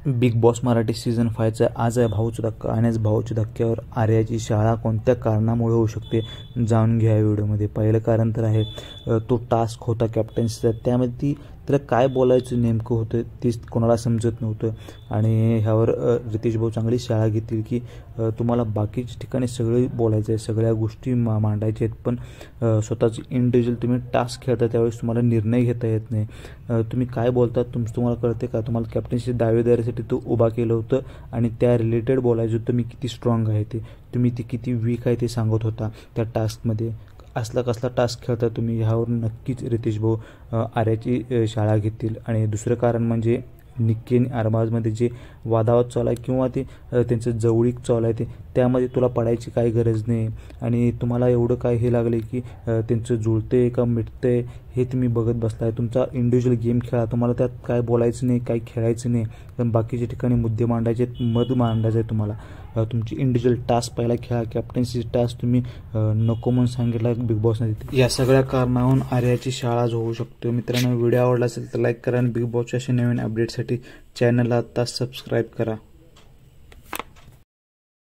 Big boss Marathi season 5चा आज आहे भाऊचा धक्का आणि आज भाऊच्या धक्क्यावर आर्याची शाळा कोणत्या कारणामुळे होऊ शकते जाणून घ्या या व्हिडिओमध्ये। पहिलं कारण तर आहे तो टास्क होता कॅप्टन्सीचा, त्यामध्ये त्याला काय बोलायचं नेमकं होतं तेच कोणाला समजत नव्हतं आणि ह्यावर रितेश भाऊ चांगली शाळा घेतील की तुम्हाला बाकीच्या ठिकाणी सगळे बोलायचं आहे, सगळ्या गोष्टी मांडायच्या आहेत, पण स्वतःची इंडिव्हिज्युअल तुम्ही टास्क खेळता त्यावेळेस तुम्हाला निर्णय घेता येत नाही। तुम्ही काय बोलता तुम्हाला कळते का? तुम्हाला कॅप्टन्सी दावेदारीसाठी तो उभा केलं होतं आणि त्या रिलेटेड बोलायचं होतं मी किती स्ट्रॉंग आहे ते, तुम्ही ती किती वीक आहे ते सांगत होता त्या टास्कमध्ये। कसला टास्क खेळता तुम्ही ह्यावर नक्कीच रितेश भाऊ आर्याची शाळा घेतील। आणि दुसरं कारण म्हणजे निक्की आणि अरबाजमध्ये जे वादावाद चालू आहे किंवा ते त्यांचं जवळीक चालू आहे त्यामध्ये तुला पडायची काही गरज नाही आणि तुम्हाला एवढं काय हे लागले की त्यांचं जुळते का मिटते हे तुम्ही बघत बसलाय। तुमचा इंडिव्हिज्युअल गेम खेळा, तुम्हाला त्यात काय बोलायचं नाही, काही खेळायचं नाही, पण बाकीच्या ठिकाणी मुद्दे मांडायचे, मत मांडायचं आहे तुम्हाला। तुमची इंडिव्हिज्युअल टास्क पहिला खेळा, कॅप्टन्सी टास्क तुम्ही नको म्हणून सांगितला बिग बॉसने। या सगळ्या कारणावरून आर्याची शाळा होऊ शकतो। मित्रांनो, व्हिडिओ आवडला असेल तर लाईक करा आणि बिग बॉसच्या अशा नवीन अपडेटसाठी चॅनलला आता सबस्क्राईब करा।